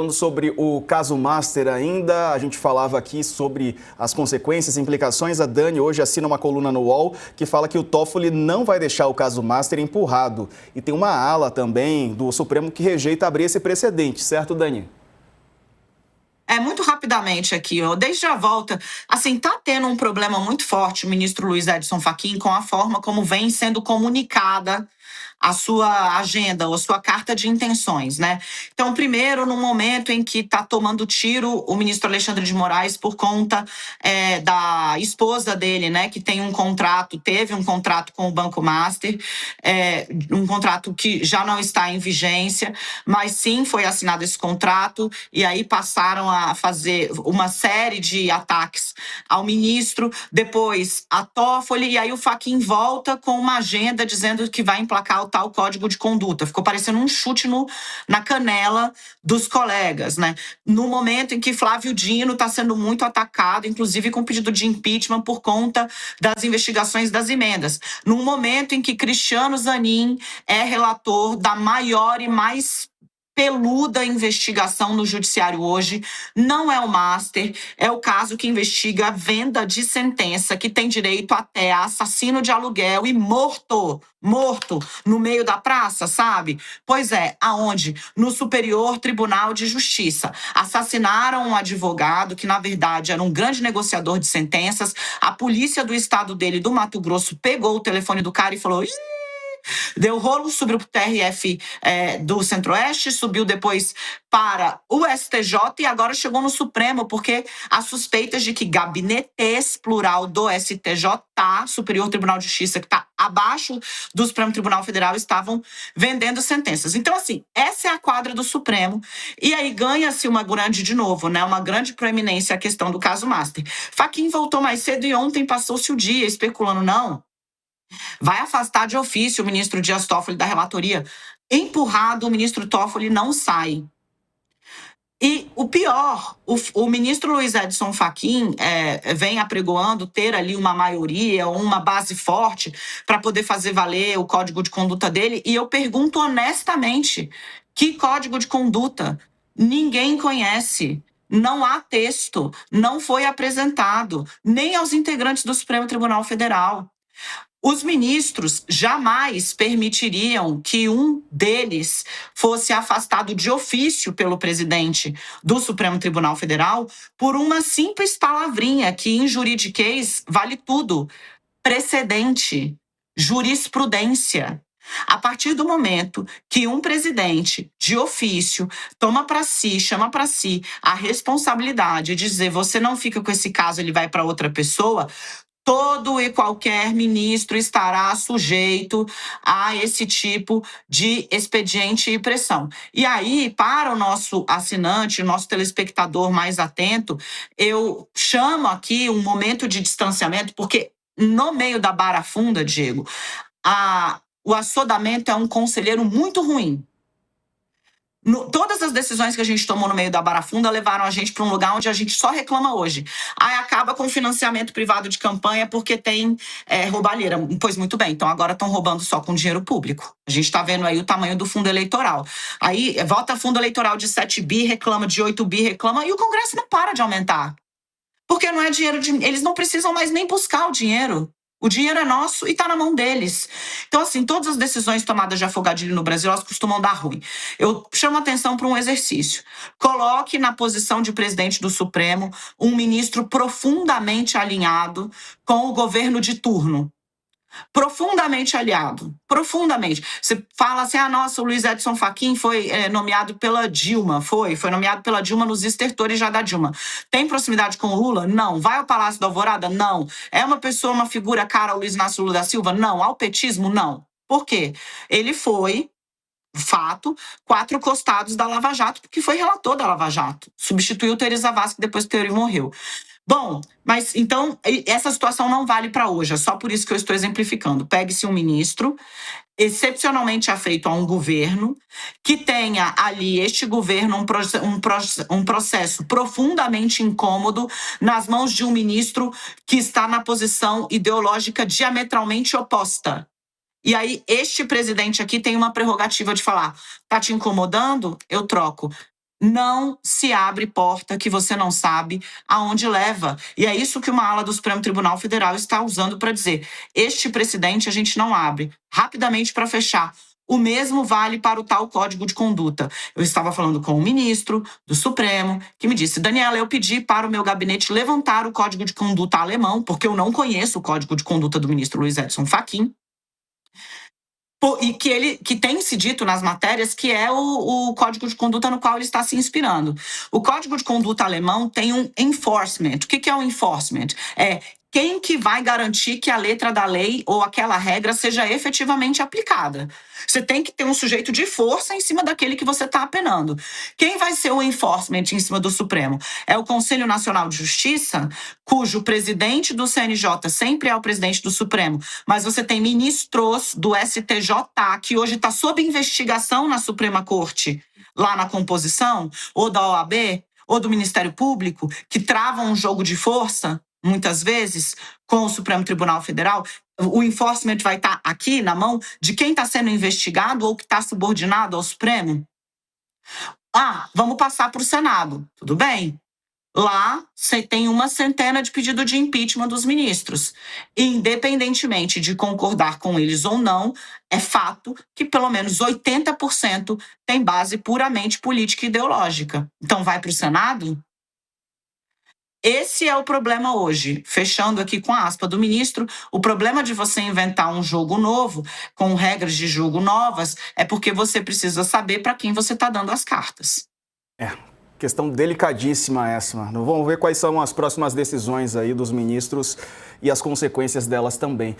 Falando sobre o caso Master ainda, a gente falava aqui sobre as consequências e implicações. A Dani hoje assina uma coluna no UOL que fala que o Toffoli não vai deixar o caso Master empurrado. E tem uma ala também do Supremo que rejeita abrir esse precedente, certo, Dani? Muito rapidamente aqui, desde a volta, assim, tá tendo um problema muito forte o ministro Luiz Edson Fachin com a forma como vem sendo comunicada a sua agenda ou a sua carta de intenções, né? Então, primeiro, no momento em que está tomando tiro o ministro Alexandre de Moraes por conta da esposa dele, né, que teve um contrato com o Banco Master, um contrato que já não está em vigência, mas sim foi assinado esse contrato, e aí passaram a fazer uma série de ataques ao ministro, depois a Toffoli, e aí o Fachin volta com uma agenda dizendo que vai emplacar o tal código de conduta. Ficou parecendo um chute na canela dos colegas, né? No momento em que Flávio Dino está sendo muito atacado, inclusive com pedido de impeachment por conta das investigações das emendas. No momento em que Cristiano Zanin é relator da maior e mais peluda investigação no judiciário hoje, não é o Master, é o caso que investiga a venda de sentença, que tem direito até a assassino de aluguel e morto no meio da praça, sabe? Pois é, aonde? No Superior Tribunal de Justiça. Assassinaram um advogado que, na verdade, era um grande negociador de sentenças. A polícia do estado dele, do Mato Grosso, pegou o telefone do cara e falou: deu rolo, subiu para o TRF do Centro-Oeste, subiu depois para o STJ e agora chegou no Supremo, porque há suspeitas de que gabinetes, plural, do STJ, Superior Tribunal de Justiça, que está abaixo do Supremo Tribunal Federal, estavam vendendo sentenças. Então, assim, essa é a quadra do Supremo. E aí ganha-se uma grande proeminência a questão do caso Master. Fachin voltou mais cedo e ontem passou-se o dia especulando, não, vai afastar de ofício o ministro Dias Toffoli da relatoria. Empurrado, o ministro Toffoli não sai. E o pior, o ministro Luiz Edson Fachin vem apregoando ter ali uma maioria, uma base forte para poder fazer valer o código de conduta dele. E eu pergunto honestamente, que código de conduta? Ninguém conhece. Não há texto, não foi apresentado, nem aos integrantes do Supremo Tribunal Federal. Os ministros jamais permitiriam que um deles fosse afastado de ofício pelo presidente do Supremo Tribunal Federal por uma simples palavrinha que em juridiquês vale tudo: precedente, jurisprudência. A partir do momento que um presidente de ofício chama para si a responsabilidade de dizer: você não fica com esse caso, ele vai para outra pessoa, todo e qualquer ministro estará sujeito a esse tipo de expediente e pressão. E aí, para o nosso assinante, o nosso telespectador mais atento, eu chamo aqui um momento de distanciamento, porque no meio da barafunda, Diego, o assodamento é um conselheiro muito ruim. Todas as decisões que a gente tomou no meio da barafunda levaram a gente para um lugar onde a gente só reclama hoje. Aí acaba com financiamento privado de campanha porque tem roubalheira. Pois muito bem, então agora estão roubando só com dinheiro público. A gente está vendo aí o tamanho do fundo eleitoral. Aí vota fundo eleitoral de 7 bi, reclama de 8 bi, reclama, e o Congresso não para de aumentar. Porque não é dinheiro eles não precisam mais nem buscar o dinheiro. O dinheiro é nosso e está na mão deles. Então, assim, todas as decisões tomadas de afogadilho no Brasil, elas costumam dar ruim. Eu chamo a atenção para um exercício. Coloque na posição de presidente do Supremo um ministro profundamente alinhado com o governo de turno. Profundamente aliado, profundamente. Você fala assim: nossa, o Luiz Edson Fachin foi nomeado pela Dilma, foi nomeado pela Dilma nos estertores já da Dilma. Tem proximidade com o Lula? Não. Vai ao Palácio da Alvorada? Não. É uma pessoa, uma figura cara ao Luiz Inácio Lula da Silva? Não. Ao petismo? Não. Por quê? Ele foi, fato, 4 costados da Lava Jato, porque foi relator da Lava Jato. Substituiu o Teori Zavascki depois que o Teori morreu. Bom, mas então essa situação não vale para hoje, é só por isso que eu estou exemplificando. Pegue-se um ministro excepcionalmente afeito a um governo, que tenha ali este governo um processo profundamente incômodo nas mãos de um ministro que está na posição ideológica diametralmente oposta. E aí este presidente aqui tem uma prerrogativa de falar: tá te incomodando? Eu troco. Não se abre porta que você não sabe aonde leva. E é isso que uma ala do Supremo Tribunal Federal está usando para dizer: este precedente a gente não abre. Rapidamente, para fechar, o mesmo vale para o tal Código de Conduta. Eu estava falando com o ministro do Supremo, que me disse: Daniela, eu pedi para o meu gabinete levantar o Código de Conduta alemão, porque eu não conheço o Código de Conduta do ministro Luiz Edson Fachin, e que tem se dito nas matérias que é o código de conduta no qual ele está se inspirando. O código de conduta alemão tem um enforcement. O que é o enforcement? É quem que vai garantir que a letra da lei ou aquela regra seja efetivamente aplicada. Você tem que ter um sujeito de força em cima daquele que você está apenando. Quem vai ser o enforcement em cima do Supremo? É o Conselho Nacional de Justiça, cujo presidente do CNJ sempre é o presidente do Supremo, mas você tem ministros do STJ, que hoje está sob investigação na Suprema Corte, lá na composição, ou da OAB, ou do Ministério Público, que travam um jogo de força, muitas vezes, com o Supremo Tribunal Federal. O enforcement vai estar aqui na mão de quem está sendo investigado ou que está subordinado ao Supremo. Vamos passar para o Senado. Tudo bem. Lá você tem uma centena de pedidos de impeachment dos ministros. Independentemente de concordar com eles ou não, é fato que pelo menos 80% tem base puramente política e ideológica. Então vai para o Senado? Esse é o problema hoje. Fechando aqui com a aspa do ministro, o problema de você inventar um jogo novo, com regras de jogo novas, é porque você precisa saber para quem você está dando as cartas. Questão delicadíssima essa, mano. Vamos ver quais são as próximas decisões aí dos ministros e as consequências delas também.